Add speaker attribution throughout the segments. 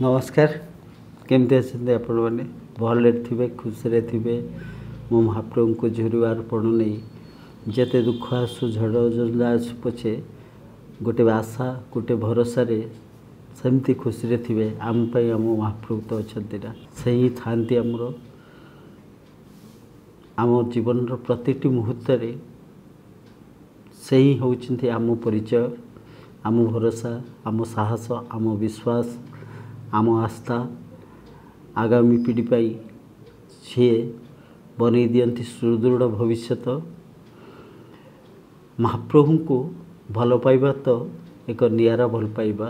Speaker 1: नमस्कार। केमती अच्छे आपण मैंने भले थे खुशी थे। मो महाप्रभु को झुरवार पड़ नहीं जिते दुख आसु झड़ जंजा आसु पछे गोटे आशा गोटे भरोसा सेमती खुशी थे। आम आम महाप्रभु तो अच्छा ना से ही था आमर आम जीवन प्रति मुहूर्त से ही होती आम परिचय आम भरोसा आम साहस आम विश्वास आम आस्था आगामी पीढ़ी पाई सी बन दियंती सुदृढ़ भविष्यत। महाप्रभु को भल पाइबा तो एक नियारा भल पाइबा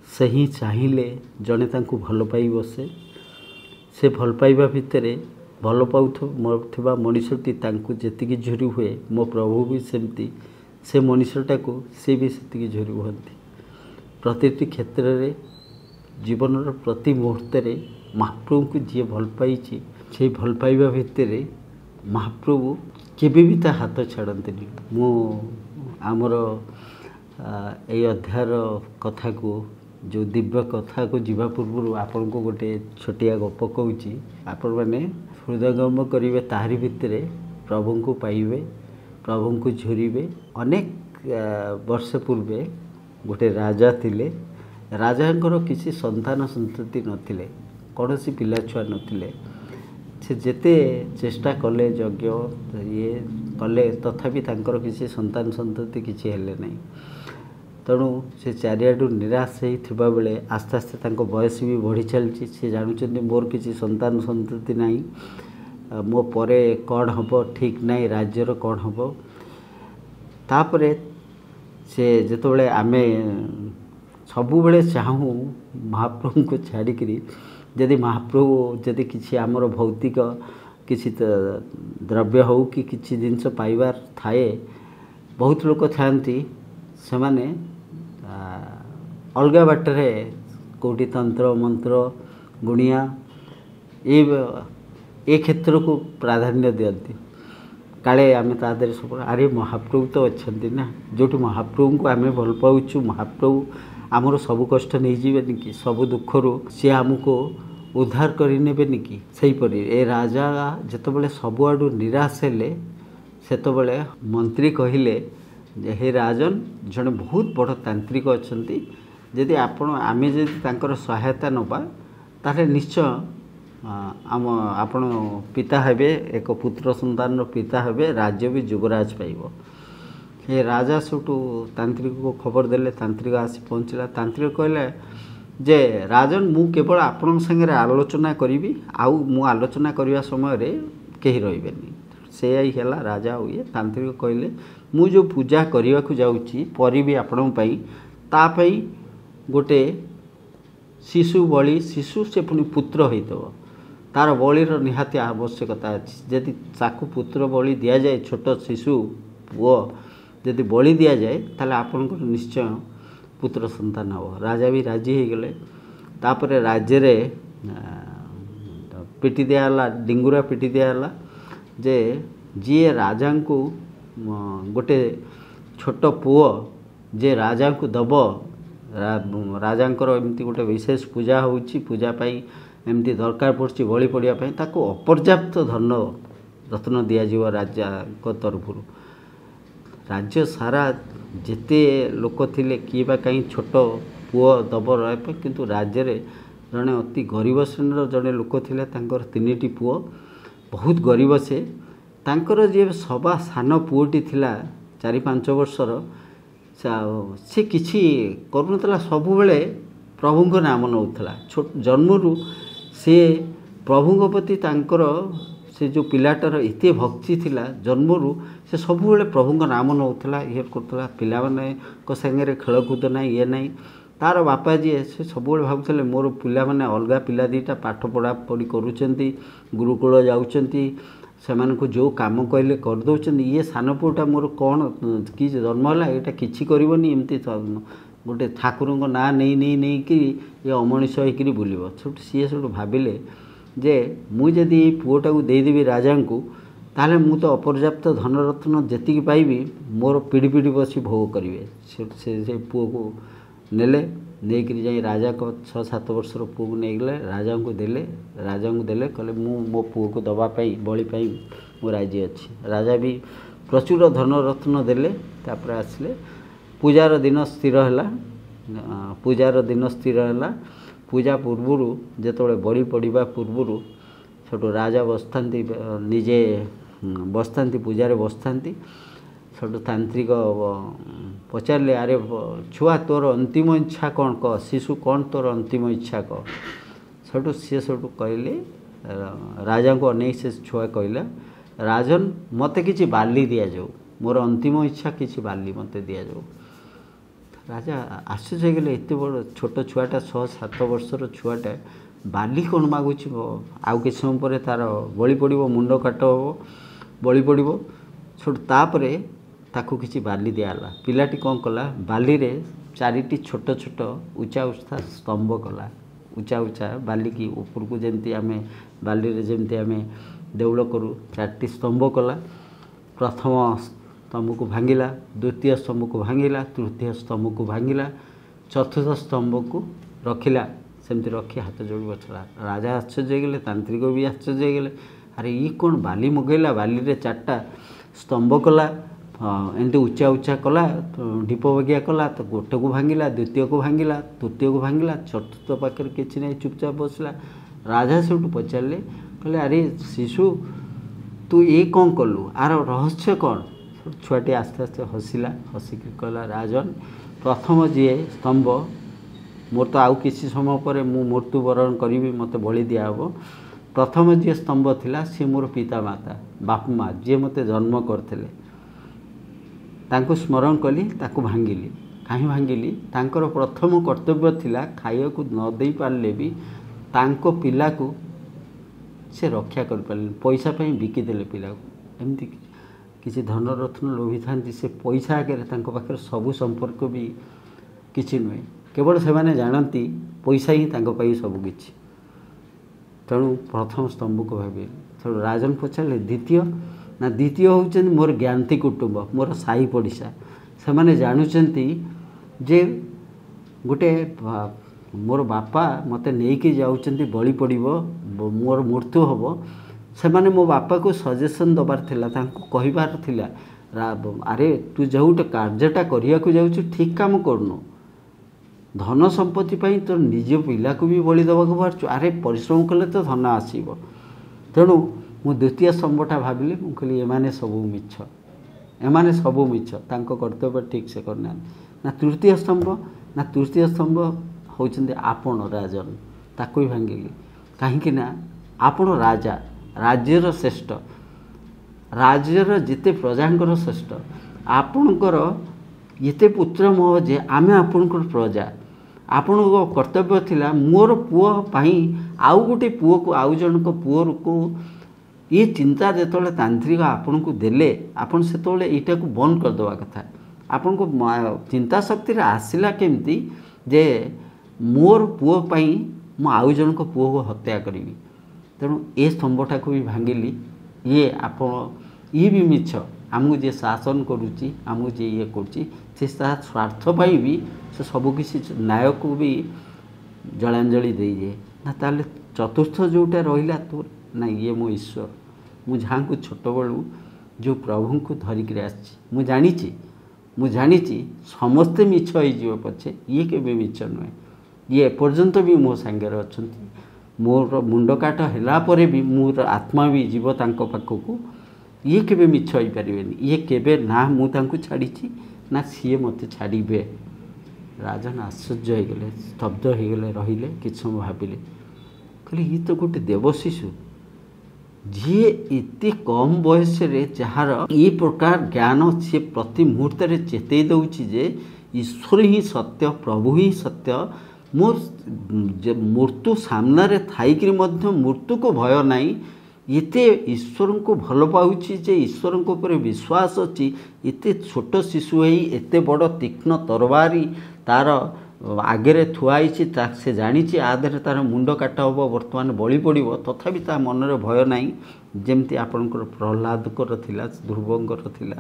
Speaker 1: से ही चाहिए जड़े तांको भल पाई बसे से भल पाइबा भितर भल पाउथवा मनुष्यटी तांको जेतिकी झुरी हुए मो प्रभु भी सेमती से मनुष्यटा को सी भी सेतिकी झुरी हुअंती। प्रतिटी क्षेत्र में जीवन प्रति मुहूर्त महाप्रभु को जी भल पाई से भल पाइबा भितर महाप्रभु केबे भी ता हाथ छाड़ती। मु आमर ये अध्यायर कथा को जो दिव्य कथा को जीवा पूर्व आपण को गोटे छोटिया गप कहूँ। आपण मैंने हृदयंगम करेंगे ताहारी भितर प्रभु को पाइबे प्रभु को झुरिबे। अनेक वर्ष पूर्वे गोटे राजा थिले। राजांकर किसी संतान संतति नथिले कौन सी पिला छुआ नथिले। से जेते चेष्टा कले यज्ञ ये कले तथापि तांकर किसी संतान संतति किसी हेले नहीं। तेणु से चारियाडू निराश होइथिबा बेले आस्ते आस्ते तांको बयस भी बढ़ी चलछि। से जानुचंदी मोर किसी संतान संतति नहीं मो परे कौन हबो ठीक नहीं राज्यर कौन हबो। तापरे से जेतबेले आमे सबु बेले चाहूँ महाप्रभु को छाड़िकी जदि महाप्रभु जदि किसी आमर भौतिक किसी द्रव्य हो कि किसी जिनस पाइबार थाए बहुत लोक थांती से माने अलग बाटरे कोटी तंत्र मंत्र गुणिया ये क्षेत्र को प्राधान्य दियंती। काले आम तादर सब अरे महाप्रभु तो अच्छा ना जो महाप्रभु को आम भल पाऊँ महाप्रभु आमर सब कष्ट नहीं जीवेनि कि सब दुखरू सी आमको उद्धार करनेबेनि कि सहीपरि ए राजा जेतबेले सबुआडू निराश हेले सेतबेले मंत्री कहिले हे राजन जड़े बहुत बड़ तांत्रिक अच्छी जदि आपण आमे जदि तांकर सहायता नबा ताले निश्चय आम आपण पिता हेबे एक पुत्र संतान पिता हेबे राज्य भी युवराज पाइबो। ये राजा सुटू तांत्रिक को खबर देले। तांत्रिक आसी पहुँचला। तांत्रिक कहले जे राजन मु केवल आपण संगे आलोचना करी आउ मु आलोचना करने समय कहीं रही से ही है राजा हुए। तांत्रिक कहले मु जो पूजा करने को जाऊँगी परी भी आपण तापाई गोटे शिशु बलि शिशु से पुणी पुत्र होइतबो तार बलिर निहाती आवश्यकता अच्छी। जदि ताकू पुत्र बलि दि जाए छोट शिशु पुओ जदि बलि दि जाए ताले आपन को निश्चय पुत्र संतान हो। राजा भी राजी हो गले। तापरे राज्य रे पिटी दियाला डिंगुरा पिटी दियाला जे जी राजा को गोटे छोट पुओ जे राजा को दब राजांकर एमती गोटे विशेष पूजा होउची पूजा पाई एमती दरकार पड़ची बलि पड़िया पाई ताको अपर्याप्त धन रत्न दिया जीव राजा को तरफ राज्य सारा जेते लोक थिले किए बा कहीं छोट पुओ दब रहे किंतु राज्य रे जड़े अति गरीब श्रेणीर जड़े लोक थिले तांकर तीनिटी पुओ बहुत गरीब से तांकर जे सभा सान पुओटी थिला 4-5 वर्षर से किछि करूनतला सब बेले प्रभु नाम नौथला। छोट जन्मरू से प्रभु प्रति तांकर से जो पिलाटार एते भक्ति थिला जन्मरू से सब बेले प्रभु नाम नौथला ये करथला। पिला माने को संगे खेलकूद ना ये नहीं तार बापा जी से सब भावुले मोर पिला माने अलगा पिला दीटा पाठ पढ़ा पढ़ी करूचंती गुरुकुल जाउचंती सेमानकु जो काम कहले कर दउचंती ये सान पुटा मोर कौन कि जन्म है यहाँ किसी करनी एमती गोटे ठाकुर ना नहीं नहीं नहीं कि ये अमनिष होकर बुलव सब सी सब भाविले जे मुझे पुओटा को देदेवी राजा को ताले मु तो अपर्याप्त धनरत्न जी पाइबी मोर पीढ़ी पीढ़ी बसी भोग करेंगे से पुओ को नेले ନେଇକରି ଯାଇ ରାଜାଙ୍କ 6-7 ବର୍ଷର ପୁଅକୁ ନେଇଗଲେ ରାଜାଙ୍କୁ ଦେଲେ କହିଲେ ମୁଁ ମୋ ପୁଅକୁ ଦେବା ପାଇଁ ବଳି ପାଇଁ ମୁଁ ରାଜି ଅଛି। ରାଜା ବି ପ୍ରଚୁର ଧନରତ୍ନ ଦେଲେ। ତାପରେ ଆସିଲେ ପୂଜାର ଦିନ ସ୍ଥିର ହେଲା। ପୂଜା ପୂର୍ବରୁ ଯେତେବେଳେ ବଳି ପଡ଼ିବା ପୂର୍ବରୁ ସେଠୁ ରାଜା ବସିଥାନ୍ତି, ନିଜେ ବସିଥାନ୍ତି, ପୂଜାରେ ବସିଥାନ୍ତି। ସେଠୁ ତାନ୍ତ୍ରିକ ପଚାରିଲେ, ଆରେ ଛୁଆ ତୋର ଅନ୍ତିମ ଇଚ୍ଛା କ'ଣ କହ, ଶିଶୁ କ'ଣ ତୋର ଅନ୍ତିମ ଇଚ୍ଛା କହ। ସେଠୁ ସେଠୁ କହିଲେ, ରାଜାଙ୍କୁ ଅନେଇ ସେ ଛୁଆ କହିଲା, ରାଜନ ମୋତେ କିଛି ବାଲି ଦିଆଯାଉ, ମୋର ଅନ୍ତିମ ଇଚ୍ଛା କିଛି ବାଲି ମୋତେ ଦିଆଯାଉ। ରାଜା ଆଶ୍ଚର୍ଯ୍ୟ ହେଇଗଲେ, ଏତେ ବଡ଼ ଛୋଟ ଛୁଆଟା, 6-7 ବର୍ଷର ଛୁଆଟା ବାଲି କ'ଣ ମାଗୁଛି। ଆଉ କିଛି ସମୟ ପରେ ତା'ର ବଳି ପଡ଼ିବ, ମୁଣ୍ଡ କାଟ ହେବ, ବଳି ପଡ଼ିବ। ସେଠୁ ତାପରେ ତାକୁ କିଛି ବାଲି ଦିଆହେଲା। ପିଲାଟି କ'ଣ କଲା, ବାଲିରେ 4ଟି ଛୋଟ ଛୋଟ ଉଚ୍ଚା ସ୍ତମ୍ଭ କଲା। ଉଚ୍ଚା ବାଲିକି ଉପରକୁ ଯେମିତି ଆମେ ବାଲିରେ ଯେମିତି ଆମେ ଦେଉଳ କରୁ, 4ଟି ସ୍ତମ୍ଭ କଲା। ପ୍ରଥମ ସ୍ତମ୍ଭକୁ ଭାଙ୍ଗିଲା, ଦ୍ୱିତୀୟ ସ୍ତମ୍ଭକୁ ଭାଙ୍ଗିଲା, ତୃତୀୟ ସ୍ତମ୍ଭକୁ ଭାଙ୍ଗିଲା, ଚତୁର୍ଥ ସ୍ତମ୍ଭକୁ ରଖିଲା। ସେମିତି ରଖି ହାତ ଯୋଡ଼ି ବସିଲା। ରାଜା ଆଶ୍ଚର୍ଯ୍ୟ ହେଇଗଲେ, ତାନ୍ତ୍ରିକ ବି ଆଶ୍ଚର୍ଯ୍ୟ ହେଇଗଲେ। ଆରେ ଇଏ କ'ଣ ବାଲି ମଗେଇଲା, ବାଲିରେ 4ଟା ସ୍ତମ୍ଭ କଲା, ଏମିତି ଉଚ୍ଚା କଲା, ଢିପ ବଗିଆ କଲା। ତ ଗୋଟେକୁ ଭାଙ୍ଗିଲା, ଦ୍ୱିତୀୟକୁ ଭାଙ୍ଗିଲା, ତୃତୀୟକୁ ଭାଙ୍ଗିଲା, ଚତୁର୍ଥ ପାଖରେ କିଛି ନାହିଁ, ଚୁପଚାପ ବସିଲା। ରାଜା ସେଠୁ ପଚାରିଲେ, କହିଲେ ଆରେ ଶିଶୁ ତୁ ଏ କ'ଣ କଲୁ, ଆର ରହସ୍ୟ କ'ଣ? ଛୁଆଟି ଆସ୍ତେ ଆସ୍ତେ ହସିଲା, ହସିକି କହିଲା, ରାଜନ ପ୍ରଥମ ଯିଏ ସ୍ତମ୍ଭ, ମୋର ତ ଆଉ କିଛି ସମୟ ପରେ ମୁଁ ମୃତ୍ୟୁବରଣ କରିବି, ମୋତେ ବଳି ଦିଆହେବ। ପ୍ରଥମ ଯିଏ ସ୍ତମ୍ଭ ଥିଲା ସିଏ ମୋର ପିତାମାତା, ବାପା ମା, ଯିଏ ମୋତେ ଜନ୍ମ କରିଥିଲେ। ତାଙ୍କୁ ସ୍ମରଣ କଲି, ତାକୁ ଭାଙ୍ଗିଲି। କାହିଁ ଭାଙ୍ଗିଲି? ତାଙ୍କର ପ୍ରଥମ କର୍ତ୍ତବ୍ୟ ଥିଲା ଖାଇବାକୁ ନ ଦେଇପାରିଲେ ବି ତାଙ୍କ ପିଲାକୁ ସେ ରକ୍ଷା କରିପାରିଲେନି, ପଇସା ପାଇଁ ବିକିଦେଲେ ପିଲାକୁ। ଏମିତି କିଛି ଧନରତ୍ନ ଲୋଭିଥାନ୍ତି, ସେ ପଇସା ଆଗରେ ତାଙ୍କ ପାଖରେ ସବୁ ସମ୍ପର୍କ ବି କିଛି ନୁହେଁ। କେବଳ ସେମାନେ ଜାଣନ୍ତି ପଇସା ହିଁ ତାଙ୍କ ପାଇଁ ସବୁ କିଛି। ତେଣୁ ପ୍ରଥମ ସ୍ତମ୍ଭକୁ ଭାବିଲେ। ତେଣୁ ରାଜନ ପଚାରିଲେ, ଦ୍ୱିତୀୟ ହେଉଛନ୍ତି ମୋର ଜ୍ଞାତି କୁଟୁମ୍ବ, ମୋର ସାହି ପଡ଼ିଶା। ସେମାନେ ଜାଣୁଛନ୍ତି ଯେ ଗୋଟେ ମୋର ବାପା ମୋତେ ନେଇକି ଯାଉଛନ୍ତି, ବଳି ପଡ଼ିବ, ମୋର ମୃତ୍ୟୁ ହେବ। ସେମାନେ ମୋ ବାପାକୁ ସଜେସନ୍ ଦେବାର ଥିଲା, ତାଙ୍କୁ କହିବାର ଥିଲା, ଆରେ ତୁ ଯେଉଁ ଗୋଟେ କାର୍ଯ୍ୟଟା କରିବାକୁ ଯାଉଛୁ ଠିକ୍ କାମ କରୁନୁ। ଧନ ସମ୍ପତ୍ତି ପାଇଁ ତୋର ନିଜ ପିଲାକୁ ବି ବଳି ଦେବାକୁ ବାହାରୁଛୁ। ଆରେ ପରିଶ୍ରମ କଲେ ତ ଧନ ଆସିବ। ତେଣୁ ମୁଁ ଦ୍ୱିତୀୟ ସ୍ତମ୍ଭଟା ଭାବିଲି, ମୁଁ କହିଲି ଏମାନେ ସବୁ ମିଛ, ତାଙ୍କ କର୍ତ୍ତବ୍ୟ ଠିକ୍ ସେ କରିନାହାନ୍ତି। ତୃତୀୟ ସ୍ତମ୍ଭ ହେଉଛନ୍ତି ଆପଣ ରାଜନ, ତାକୁ ବି ଭାଙ୍ଗିଲି। କାହିଁକି ନା ଆପଣ ରାଜା, ରାଜ୍ୟର ଶ୍ରେଷ୍ଠ, ରାଜ୍ୟର ଯେତେ ପ୍ରଜାଙ୍କର ଶ୍ରେଷ୍ଠ। ଆପଣଙ୍କର ଏତେ ପୁତ୍ର ମୋହ ଯେ ଆମେ ଆପଣଙ୍କର ପ୍ରଜା। ଆପଣଙ୍କ କର୍ତ୍ତବ୍ୟ ଥିଲା ମୋର ପୁଅ ପାଇଁ ଆଉ ଗୋଟେ ପୁଅକୁ, ଆଉ ଜଣଙ୍କ ପୁଅକୁ, ଏ ଚିନ୍ତା ଯେତେବେଳେ ତାନ୍ତ୍ରିକ ଆପଣଙ୍କୁ ଦେଲେ, ଆପଣ ସେତେବେଳେ ଏଇଟାକୁ ବନ୍ଦ କରିଦେବା କଥା। ଆପଣଙ୍କ ଚିନ୍ତା ଶକ୍ତିରେ ଆସିଲା କେମିତି ଯେ ମୋର ପୁଅ ପାଇଁ ମୁଁ ଆଉ ଜଣଙ୍କ ପୁଅକୁ ହତ୍ୟା କରିବି। ତେଣୁ ଏ ସ୍ତମ୍ଭଟାକୁ ବି ଭାଙ୍ଗିଲି। ଇଏ ବି ମିଛ। ଆମକୁ ଯିଏ ଶାସନ କରୁଛି, ଆମକୁ ଯିଏ ଇଏ କରୁଛି, ସେ ତା ସ୍ୱାର୍ଥ ପାଇଁ ବି ସେ ସବୁକିଛି ନ୍ୟାୟକୁ ବି ଜଳାଞ୍ଜଳି ଦେଇଯାଏ। ନା ତାହେଲେ ଚତୁର୍ଥ ଯେଉଁଟା ରହିଲା ତୋର, ନା ଇଏ ମୋ ଈଶ୍ୱର, ମୁଁ ଯାହାଙ୍କୁ ଛୋଟବେଳୁ ଯେଉଁ ପ୍ରଭୁଙ୍କୁ ଧରିକିରି ଆସିଛି, ମୁଁ ଜାଣିଛି ସମସ୍ତେ ମିଛ ହେଇଯିବ ପଛେ ଇଏ କେବେ ମିଛ ନୁହେଁ। ଇଏ ଏପର୍ଯ୍ୟନ୍ତ ବି ମୋ ସାଙ୍ଗରେ ଅଛନ୍ତି। ମୋର ମୁଣ୍ଡ କାଟ ହେଲା ପରେ ବି ମୋର ଆତ୍ମା ବି ଯିବ ତାଙ୍କ ପାଖକୁ। ଇଏ କେବେ ମିଛ ହେଇପାରିବେନି। ଇଏ କେବେ ନା ମୁଁ ତାଙ୍କୁ ଛାଡ଼ିଛି, ନା ସିଏ ମୋତେ ଛାଡ଼ିବେ। ରାଜନ ଆଶ୍ଚର୍ଯ୍ୟ ହେଇଗଲେ, ସ୍ତବ୍ଧ ହେଇଗଲେ, ରହିଲେ, କିଛି ସମୟ ଭାବିଲେ। କହିଲେ ଇଏ ତ ଗୋଟେ ଦେବଶିଶୁ, ଯିଏ ଏତେ କମ୍ ବୟସରେ ଯାହାର ଏ ପ୍ରକାର ଜ୍ଞାନ, ସିଏ ପ୍ରତି ମୁହୂର୍ତ୍ତରେ ଚେତେଇ ଦେଉଛି ଯେ ଈଶ୍ୱର ହିଁ ସତ୍ୟ, ପ୍ରଭୁ ହିଁ ସତ୍ୟ। ମୋ ମୃତ୍ୟୁ ସାମ୍ନାରେ ଥାଇକରି ମଧ୍ୟ ମୃତ୍ୟୁକୁ ଭୟ ନାହିଁ। ଏତେ ଈଶ୍ୱରଙ୍କୁ ଭଲ ପାଉଛି ଯେ ଈଶ୍ୱରଙ୍କ ଉପରେ ବିଶ୍ୱାସ ଅଛି। ଏତେ ଛୋଟ ଶିଶୁ ହେଇ ଏତେ ବଡ଼ ତୀକ୍ଷ୍ଣ ତରବାରୀ ତା'ର ଆଗରେ ଥୁଆ ହେଇଛି, ସେ ଜାଣିଛି ଆ ଦେହରେ ତା'ର ମୁଣ୍ଡ କାଟ ହେବ, ବର୍ତ୍ତମାନ ବଳି ପଡ଼ିବ। ତଥାପି ତା ମନରେ ଭୟ ନାହିଁ, ଯେମିତି ଆପଣଙ୍କର ପ୍ରହ୍ଲାଦଙ୍କର ଥିଲା, ଧ୍ରୁବଙ୍କର ଥିଲା।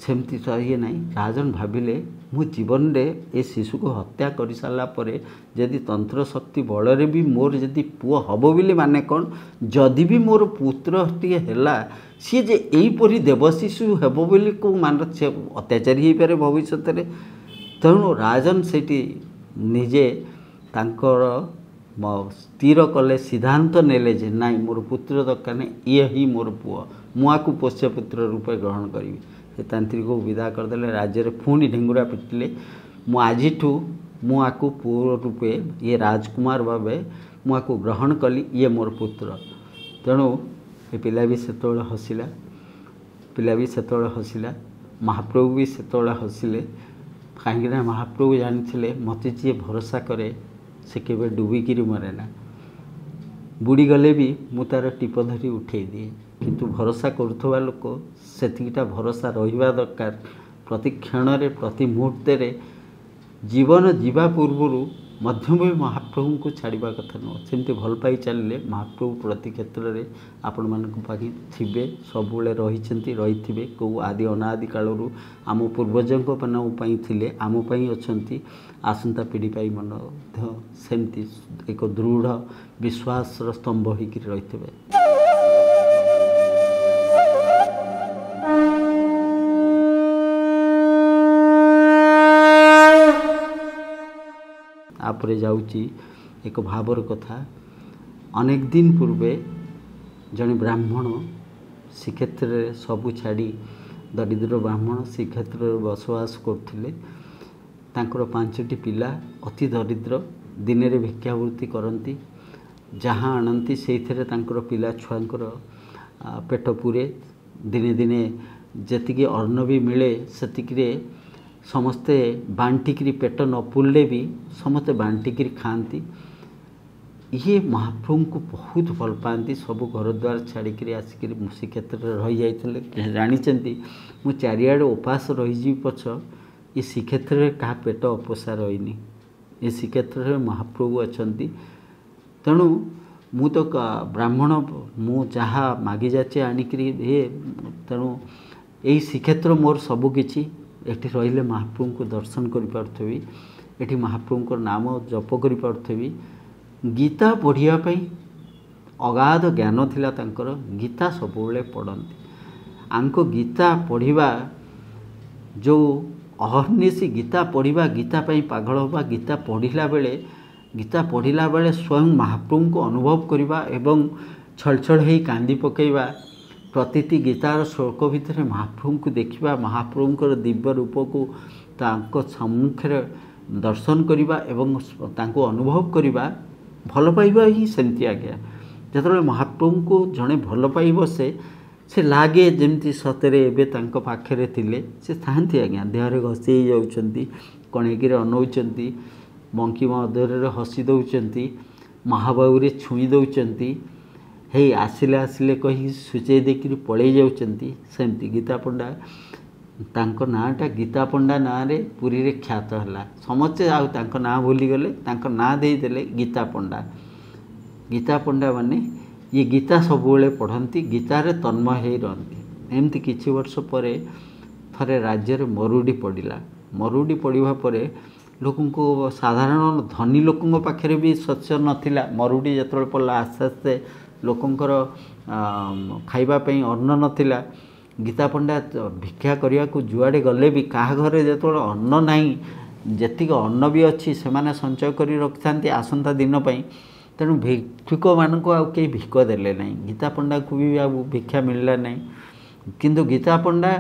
Speaker 1: सेमती तो ये नहीं राजन भाविले मु जीवन में ए शिशु को हत्या कर सारा पर जदि तंत्र शक्ति बल भी मोर जदि पुओ हम बोली माने कौन जदि भी मोर पुत्र टे है सी जे यहीपरी देव शिशु हे बोली को मान से अत्याचारी हो पारे भविष्य में तेणु राजन से निजे तांकर स्थिर कले सिद्धांत नेले जे नाई मोर पुत्र दरकार नहीं ये ही मोर पुओ मुआ को पोष्य पुत्र रूपे ग्रहण करी से तांत्रिक को विदा करदे राज्य पुणी ढेंगुरा पिटिले मुआ को पुओ रूपे ये राजकुमार भावे मुआ को ग्रहण कली ये मोर पुत्र तेणु ये पिला भी से हसिला महाप्रभु भी से हसिले कहीं महाप्रभु जानी मत जी भरोसा करे से केवे डुबिकी मरेना बुड़ी गले भी मु तार टीप धरी उठे दिए किंतु भरोसा करुवा लोक सेतिकिटा भरोसा रहिबा दरकार प्रति क्षण प्रति मुहूर्त जीवन जीवा पूर्व मध्यम भी महाप्रभु को छाड़ा कथा नुह सेमती भल पाई चलिए महाप्रभु प्रति क्षेत्र में आपण मानी थे सब रही कौ आदि अनादि कालू आम पूर्वजों थे आमपाई अच्छा आसंता पीढ़ी पाई मन सेमती एक दृढ़ विश्वास स्तंभ होकर रही आपरे जाऊँगी एक भावर कथा अनेक दिन पूर्वे जड़े ब्राह्मण श्रीक्षेत्र में सबू छाड़ी दरिद्र ब्राह्मण श्रीक्षेत्र में बसवास करते तांकर 5टी पिला अति दरिद्र दिन में भिक्षावृत्ति करती जहाँ आणती से पिला छुआंकर पेट पूरे दिने दिने जी अन्न भी मिले से समस्ते बांटिकी पेट न पुल्ले भी समस्ते बांटिकी खाती ये महाप्रभु को बहुत भल पाती सब घर द्वार छाड़ी आसिक श्रीक्षेत्र रही जाते जानी मु चारिआडे उपास रही पछ ये श्रीक्षेत्र में क्या पेट अपोषा रहीनी ये श्रीक्षेत्र में महाप्रभु अच्छा तेणु मु तो ब्राह्मण मु जहाँ मागी जाचे आणिक तेणु यही श्रीक्षेत्र मोर सबकि एठी रहिले महाप्रभु को दर्शन करि पार्थबी एठी महाप्रभु को नाम जप करि पार्थबी गीता पढ़िया पई अगाध ज्ञान थिला तांकर गीता सबुले पढ़ंती आंको गीता पढ़िबा जो अहर्निशी गीता पढ़िबा गीता पई पागल होबा गीता पढ़िला बेले स्वयं महाप्रभु को अनुभव करबा एवं छलछल हेई कांदी पकेबा प्रतिटी गीतार श्लोक भितर महाप्रभु को देखा महाप्रभुंर दिव्य रूप को तांको सम्मुखें दर्शन करवा एवं तांको अनुभव करवा भल पाइबा ही सेमती आज्ञा जो महाप्रभु को जड़े भल पाइब से लगे जमी सतरे एवं पाखे थिले से थांती आज्ञा देहरे घसी जाऊँच कणेकी अनौंट मंकी मधुर हसी दौरान महाबाहू छुई दौरान हे आसिले आसिले कही सूचे देकर पलि जाऊँच सेमती गीता पंडा तांको नाटा गीता पंडा ना रे पुरी रे ख्यात है समस्ते आउ ना भूलीगले ना देदेले गीता पंडा माने ये गीता सबुले पढ़ती गीतार तन्मय हो रही एमती किछि वर्ष पर थरे राज्य में मरुड़ी पड़ा मरुड़ी पड़ा पर लोकों को साधारण धनी लोकों पाखे भी शस्य नथिला मरुड़ी जो पड़ा आस्ते आस्ते लोकंकर खाइबापी अन्न नथिला गीता पंडा भिक्षा करने को जुआड़े गले भी क्या घरे जो अन्न नाई जी अन्न भी अच्छी से संचय कर रखी था आसंता दिन तेणु भिक्षुक मानक कई भिक देले ना गीता पंडा को भी भिक्षा मिलला ना किंतु गीता पंडा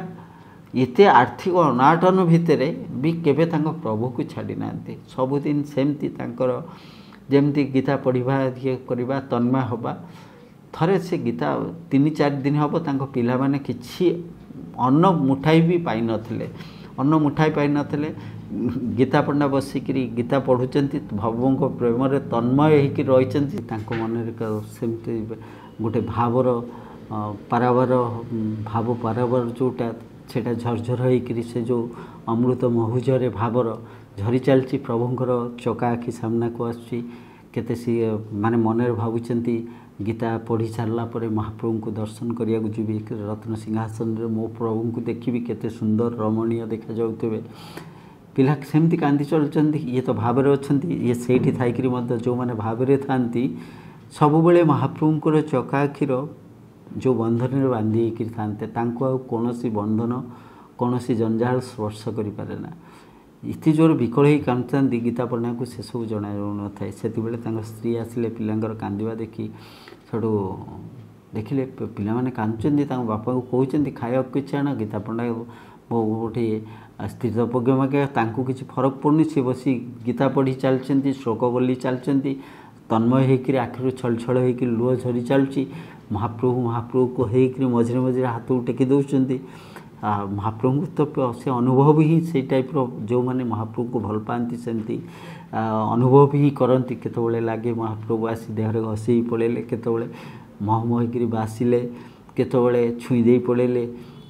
Speaker 1: इते आर्थिक अनाटन भितर भी केबे तांको प्रभु को छाड़ी ना सबुदिन सेमती जमती गीता पढ़ा ये करवा तन्मय हवा थरे से गीता 3-4 दिन हम तांको पिला माने किछि अन्न मुठाई भी पाई नथिले अन्न मुठाई पाई नथिले गीता पंडा बसिकी गीता पढ़ुचंती भगवान को प्रेम रे तन्मय होकर रही मन सेमती गोटे भावर पारावार भाव पारावार जोटा सेटा झरझर होकर से जो अमृत महुजरे भावर झरी चलती प्रभुंर चका आखि सामना को आसुची केते सी माने मन भावुंट गीता पढ़ी सारा पर महाप्रभु को दर्शन करिया जी रत्न सिंहासन रे मो प्रभु को देखी केते सुंदर रमणीय देखा जाउतबे पिला सेमती कांदी चलुचंती ये तो भाव अच्छी ये सेठी थाइकरी मध्य जो माने भाव थांती सबुबले महाप्रभुंकर चकाखीर जो बंधन में बांधी थांते तांको कौन बंधन कौन जंजाल स्पर्श करें ना इति जोर विकल ही कांदी गीता पढ़ना को से सब जना न था से स्त्री आसिले पिलांकर कांदिबा देखी सेठू देखिले पिला माने कांदुचंदी बापा को कहते खाया किसी आना गीता पढ़ना मो गोटे स्थितज्ञ मागे तांको किसी फरक पड़नी सी बसी गीता पढ़ी चलती श्लोक बोली चलती तन्मय होकर आखिर छल छल होकर लुह झरी चलुची महाप्रभु को होकर मझे मझे हाथ टेकी दौरान महाप्रभु तो से अनुभव ही से टाइप जो माने महाप्रभु को भल पाती सेमती अनुभव ही करती केतबले लगे महाप्रभु आसी देहरे घसी पड़े केतबले महमहिक बासिले केतबले छुईदे पड़े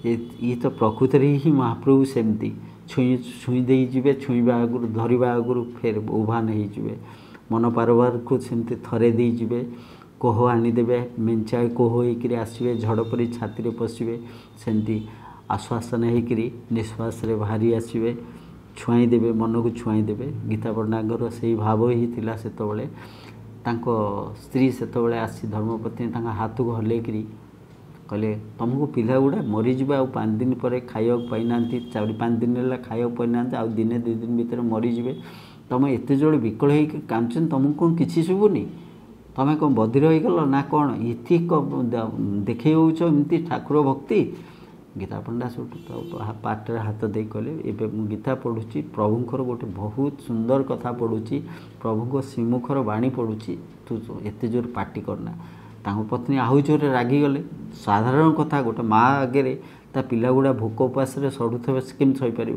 Speaker 1: ये तो प्रकृति ही महाप्रभु सेमती छुईदे जी छुईबा आगुरी धरवा आगुरी फेर उभान हो मन पारबार को सेमती थरे दे जीवे कोह आनीदे मेंचाए कोह होकर आसवे झड़ परी छाती पशिवे सेमती आश्वासन होकर निश्वास रे बाहरी आसवे छुआईदेवे मन को छुआईदेवे गीता पट्टनायकर से भाव ही थिला सेतबले तांको स्त्री सेतबले आसी धर्मपत्नी हाथ को हल्लेकरी कहले तुमको पिला गुड़ा मरीजा आ 5 दिन पर खाया पाईना 4-5 दिन है खाया पाईना आ दिने 2 दिन भितर मरीजे तुम एत जोड़े विकल हो कांचन तुमको कौन किसी शुभुनी तुम कौन बधिर हो गल ना कौन इति देखे होमती ठाकुर भक्ति गीता पंडा सब पाटे हाथ दे कहले एबे मु गीता पढ़ुची प्रभुंकर गोटे बहुत सुंदर कथा पढ़ुची प्रभु श्रीमुखर बाणी पढ़ुची तू एत जोर पार्टी करना तांको पत्नी आहु जोरे रागी गले साधारण कथा गोटे माँ आगे ता पिला गुड़ा भोक उपास सड़ुवे केम सहीपर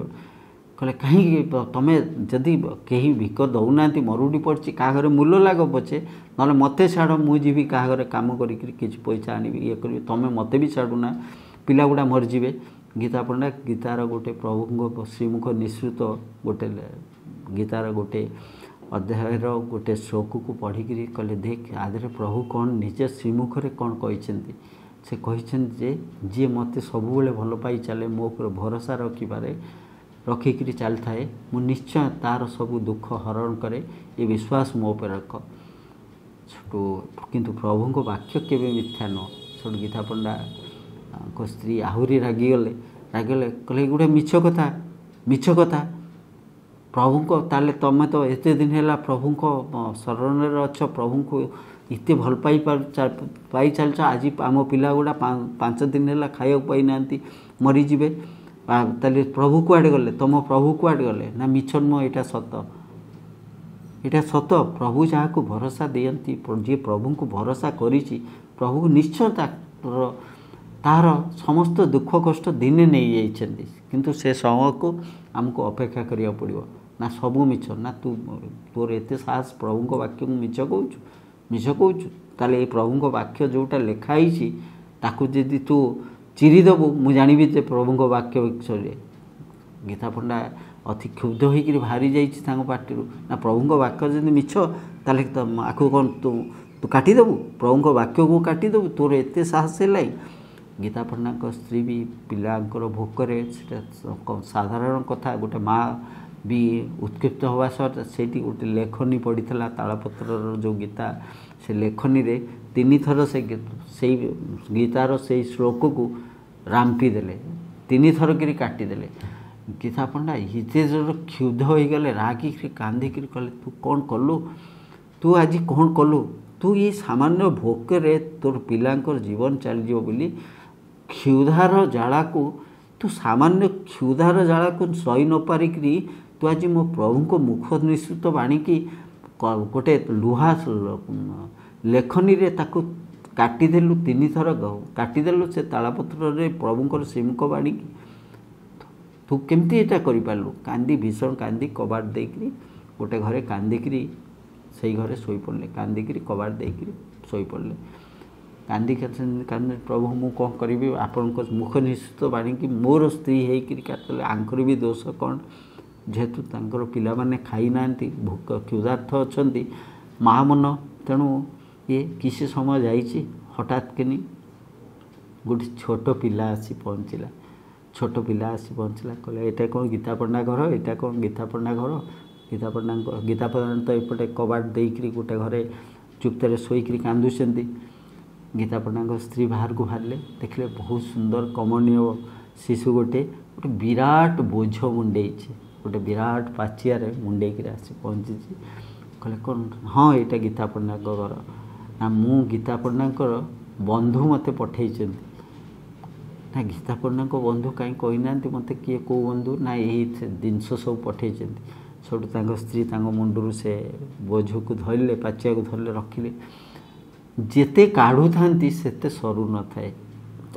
Speaker 1: कहले कहीं तुम जदि कहीं भिक दौना मरुड़ी पड़ी क्या घरे मूल लाग पचे ना मत छाड़ मुझी क्या घरे कम कर पैसा आनी ये करी तुम मत भी छाड़ूना पिला गुड़ा मरीजे गीता पढ़ना गीतार गोटे प्रभु श्रीमुख निश्रुत गोटे गीतार गोटे अध्यायर गोटे श्लोक को पढ़िकी कहले देख आधे प्रभु कौन निज श्रीमुखरे कौन कहते से कहते जी मत सबुबले भल पाई चले मो पर भरोसा रखिबारे रखिकी चल थाए मु निश्चय तार सब दुख हरण करे ये विश्वास मो पर रख किंतु प्रभु को वाक्य केवे मिथ्या न सब गीता पंडा को स्त्री आहुरी रागिगले कहले गोटे मिछ कथा प्रभु को ताले तमें तो एत दिन है प्रभु को शरण अच्छ प्रभु को इतने भल पाई चलच आज आम पिला गुड़ा 5 दिन है खाया पाई ना मरीजे ताले प्रभु कुआड़े गले तुम प्रभु कुआड़े गले ना मिछ नुह यहाँ सत प्रभु जहाँ को भरोसा दियंती जी प्रभु को भरोसा करिछि प्रभु को निश्चय तार समस्त दुख कष्ट दिने नहीं जाइछन्ति किंतु से समय को आमको अपेक्षा करिया पड़िबो ना सबू मिछ ना तू तोर एत साहस प्रभु को वाक्य मिछ कहूँ ताले ये प्रभु को वाक्य जोटा लिखाई ताकू जदि तू चिरीदेबू मु जानी जे प्रभु को वाक्य विषय गीता पंडा अति क्षुब्ध होकर बाहरी जाइए पार्टी ना प्रभु को वाक्य जब मिछ ताले आखु कौन तू काटिदेबू प्रभु को वाक्य को काटिदेबू तोर एत साहस है गीता पट्टनायक स्त्री भी पिलांकर भोकरे साधारण कथा गोटे माँ भी उत्क्षिप्त हवा सह से गोटे लेखनी पड़ीला तालपत्र जो गीता से लेखनी रे 3 थर से गीतार से श्लोक को रांपी देले 3 थर कि काटिदेले गीता पंडा इते जो क्षुब्ध हो गले रागी कांदिक कहले तू कौन कलु तू आज कौन कलु तू ये सामान्य भोकरे तोर पिलांकर जीवन चलीज बोली क्षुधार जाला को तू सामान्य क्षुधार जाला को सही न पारिकी तू आज मो प्रभु को मुख निश्चित बाणीकी गोटे लुहा लेखनी रे ताकू काटिदेलु 3 थर काटिदेलु से तालपत्र रे प्रभुंकर श्रीमुख बाणीकी तू केमती एटा करि पारलु कांदी भीषण कांदी कबाट देकरी गोटे घरे कांदिकी से घरे शोई पड़े कांदिकी कबाट देकरी शोई पड़े कांदी कांदी प्रभु मु कौन करी आपण मुख निश्चित बाणीकी मोर स्त्री होकर काटले आंकर भी दोष कौन जेहेतु तांकर पिला माने खाई नांती भोक क्षुधार्थ अच्छा माँ मन तेणु ये किसी समय जाइए हठात किनी गोटे छोट पिला आसी पहुँचला छोट पिला आसी पहुँचला कहले एटा कौन गीता पढ़ना घर एटा कौन गीता पढ़ना घर गीता पढ़ना तो एपटे कबाट देकरी गोटे घरे चुप्तर शोकरी कांदुंट गीता पढ़ना स्त्री बाहर को बाहर देखले बहुत सुंदर कमनीय शिशु गोटे गोटे विराट बोझ मुंडे गोटे विराट पाचिया मुंडेक आसी पहुँची कहले कौन हाँ यहाँ गीता पढ़ना घर ना मु गीता पढ़ना बंधु मते पठे ना गीता पढ़ना बंधु कहीं कही ना मत किए कौ बंधु ना यही जिनस सब पठे सब स्त्री मुंडू से बोझ को धरले पाचिया को धरले रखिले जेते काढ़ू था सेते सरू न थाए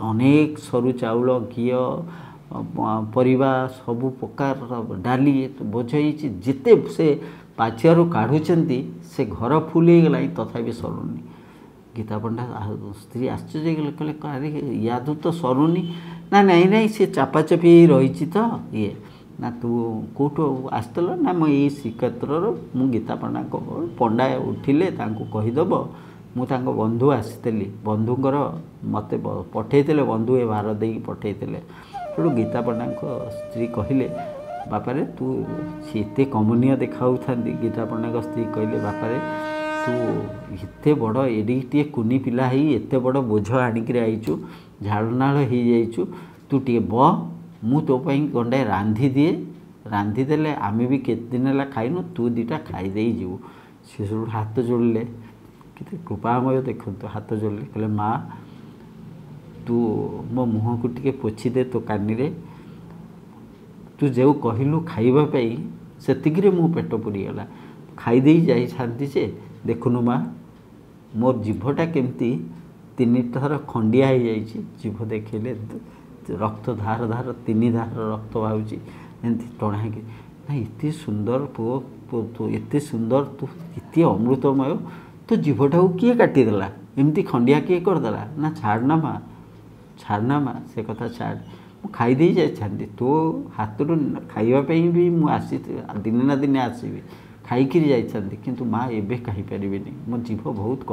Speaker 1: अनेक सरू चाउल घी परिवा सबू प्रकार डाली बोझ जिते से पाचियारू काढ़ुंट से घर फुल हो गला तथापि सरुनी गीता पंडा स्त्री आश्चर्य कहले अरे याद तो सरुनी ना नहीं नहीं सी चापाचापी रही तो ये ना तू कौटू आसल ना मुझे श्रीक्षेत्र मु गीता पंडा पंडा उठिले कहीदेव मुझे बंधु आसी बंधुकर मत पठे बंधु ए भार दे पठे तेणु गीता पंडा स्त्री कहले बापारे तू एत कमनीय देखा गीता पंडा स्त्री कहले बापारे तू एत बड़ एडिटे कुनी पिला एत बड़ बोझ आणिक आईचु झाड़नाल हो जाइचु तू टे ब मु तो गंडाए रांधि दिए रांधिदेले आमे भी केते दिन है खाइनु तू दीटा खाईदे जीवु शिशु हाथ जोड़ले कि कृपामय देखु हाथ जोड़ले कहले माँ तू मो मुह को टिके पोछि दे तो कानी रे तू जो कहलु खाइबापी से मो पेट पूरीगला खाईदे जाती से देखुनु माँ मोर जीभटा केमती 3 थर खंडिया हो जाइए जीभ देखले रक्त धार धार 3 धार रक्त बाहूँ एमती टणा कि ना एत सुंदर पुओ तू एत सुंदर तू एत अमृतमय तो जीभटा को किए काटिदेला एमती खंडिया किए करदेला ना छाड़ना माँ से कथा छाड़ मु खाईदे जाती तो हाथ खावाई भी मुझे दिने ना दिने आसबि खाईकि जाती किंतु माँ एबे कही पारे मो जीभ बहुत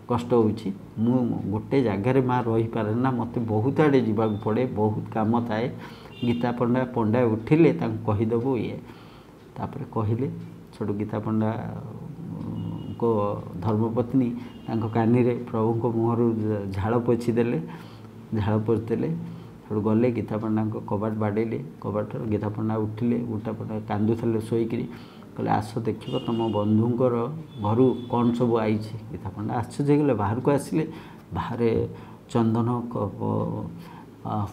Speaker 1: कष्ट होची मु गोटे जगार माँ रही पारे ना मत बहुत आड़े जावाक पड़े बहुत काम थाए गीता पंडा उठिले कहीदेबू ये तापर कहले छोटू गीता पंडा को धर्मपत्नी कानी रे प्रभु को मुहर झाड़ पोछीदेले झाड़ पोछीदेले सेठू गले गीता पंडा कबाट बाड़ेले कबाट गीता पंडा उठिले गीता पंडा कांदुले शोकरी कहले आस देख तुम बंधुंकर घर कौन सब आई गीता पंडा आश्चर्य गले बाहर को आसिले बाहर चंदन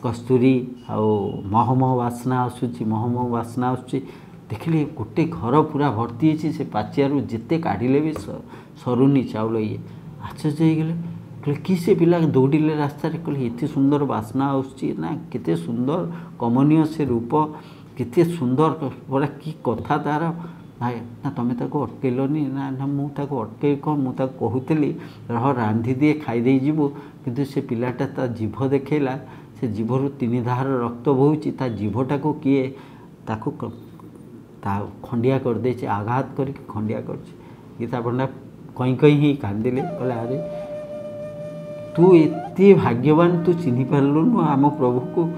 Speaker 1: कस्तूरी आउ महमह बास्ना आसूची महमह बास्ना आसूची देखिले गोटे घर पूरा भर्ती से पाचियारू जिते काढ़िले भी सरुनी चाउल ये आश्चर्य गले कहले कि से पिला दौड़िले रास्ता कहले एत सुंदर बास्ना आसूची ना केते सुंदर कमनीय से रूप केते सुंदर बड़ा कि कथा तार भाई ना तुम्हें ताको अटकेलनी ना ना मुझे अटके कौन मुझे कहूली रह रांधि दिए खाईदे जीवु किंतु से पिलाटा ता जीभ देखला से जीभर 3 धार रक्त बोची ता जीभटा को किए ताको खंडिया कर दे आघात करके खंडिया कर गीता पंडा कहीं कहीं ही कांदिले कहले अरे तू एते भाग्यवान तू चिन्ह पार्लुनु आम प्रभु को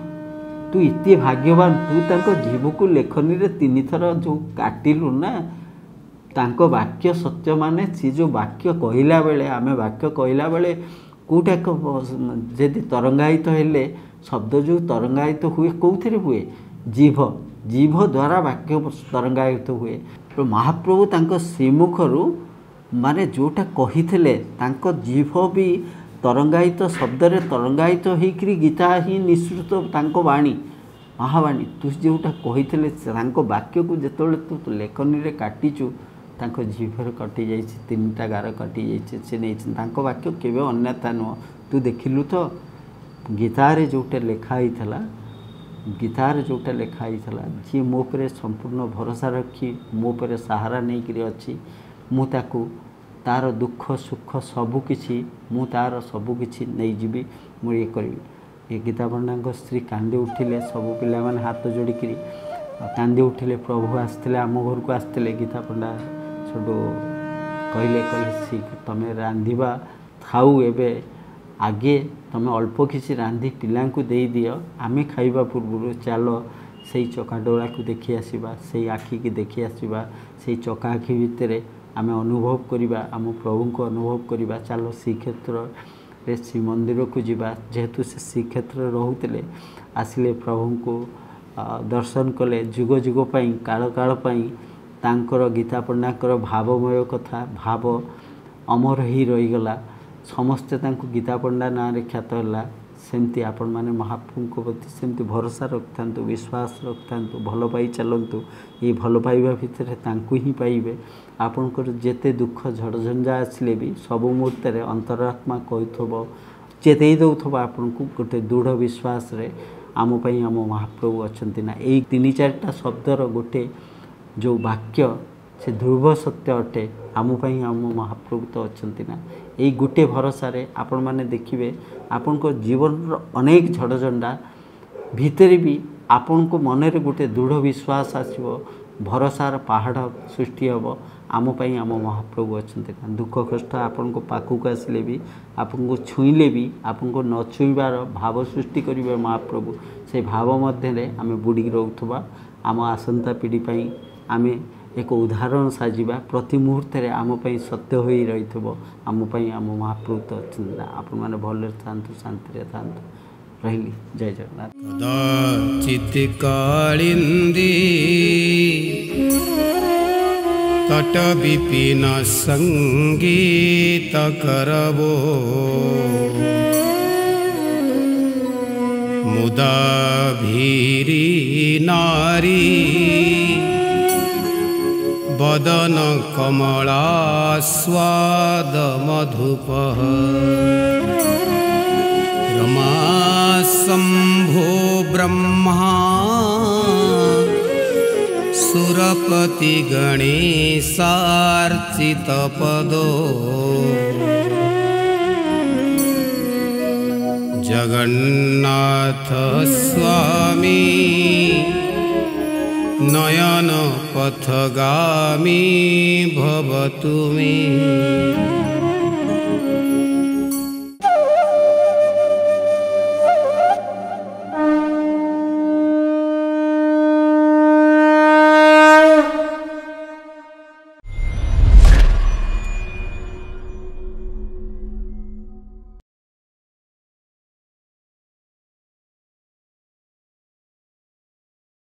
Speaker 1: तू इतने भाग्यवान तू तांको जीव को लेखनी रे 3 थर जो काटिलु ना तांको वाक्य सत्य माने सी जो वाक्य कहला बेले आमे वाक्य कहला बेले कोटा जदि तरंगायित हेले शब्द जो तरंगायित हुए कौथिरे हुए जीभ जीभ द्वारा वाक्य तरंगायित हुए तो महाप्रभु तांको श्रीमुखरू माने जोटा कहिथिले तांको जीभ भी तरंगायित शब्द रे तरंगायित होकरी गीता ही निश्चित तांको वाणी महावाणी तू जोटा कहिथिले तांको वाक्य को जेतोले तू लेखनी रे काटिचु तांको जीभर कटि जाई 3टा गार कटि जाई से नहीं तांको वाक्य केबे अन्यथा नुह तू देखिलु तो गीतारे जोटा लेखाई थला गीतारे जोटा लेखाई थला जी मो पर संपूर्ण भरोसा रखी मो पर सहारा नहीं करी अछि मु ताकू तार दुख सुख सबुकिछि मु तार सबुकिछि नहीं जीवी मु ये करी ये गीता पंडा स्त्री कांदी उठिले सबु पिला माने हाथ जोड़िकी कांदी उठिले प्रभु आसते आम घर को आसते गीता पंडा छोटू कहले शिख तमें रांधिबा थाऊ एबे आगे तमें अल्प किसी रांधि पिलांकु दे दियो आमे खाइबा पूर्व चल से चकाडोला को देखी आसीबा से आखि की देखी आसीबा से चका आखि भितर आमे अनुभव करिबा आम प्रभु को अनुभव करिबा चलो श्रीक्षेत्र रे श्रीमंदिर को जीवा जेहेतु से श्रीक्षेत्र रोहुतले आसिले प्रभु को दर्शन कले जुग जुग पई काल काल पई तांकर गीता पण्डाकर भावमय कथा भाव अमर ही रहीगला समस्ते तांको गीता पंडा ना रे ख्यात होला सेमती आपण माने महाप्रभु प्रति सेमती भरोसा रखतांतु विश्वास रखतांतु भल पाई चलंतु ये भल पाइबा भितर तांको ही पाइबे आपनकर जेते दुख झड़झंझा आसिले भी सब मुहूर्त रे अंतरात्मा कहथबो चेतई दउथबो आपनको गोटे दृढ़ विश्वास रे आम पई आम महाप्रभु अछंती ना एई 3-4टा शब्दर गोटे जो वाक्य से ध्रुव सत्य अटे आम पई आम महाप्रभु तो अछंती ना एई गोटे भरोसा रे आपण माने देखिबे आपण को जीवन अनेक झड़झंडा भितर भी आपण को मन रे गोटे दृढ़ विश्वास आसीबो भरोसार पहाड़ सृष्टि हम आम पई आम महाप्रभु अछंती ना दुख कष्ट आपण को पाखु आसिले भी आपण को छुईले भी आपण को न छुईबार भाव सृष्टि करिवे महाप्रभु से भाव मध्य रे आमे बुडी रहउथबा आम आसंता पीढ़ी पई आमे एक उदाहरण साजिबा प्रति मुहूर्त रे आम पई सत्य होई रहिथबो आम पई आम महाप्रभु तो अछंती ना आपण माने भले थांतु शांति रे थांतु रहिली जय जगन्नाथ
Speaker 2: कदाचित् कालिंदी तट विपिन संगीत करबो मुदा भीरी नारी बदन कमला स्वाद मधुपः रमा शंभो ब्रह्मा सुरपति गणेशार्चित पदो जगन्नाथ स्वामी नयन पथगामी भवतु मे।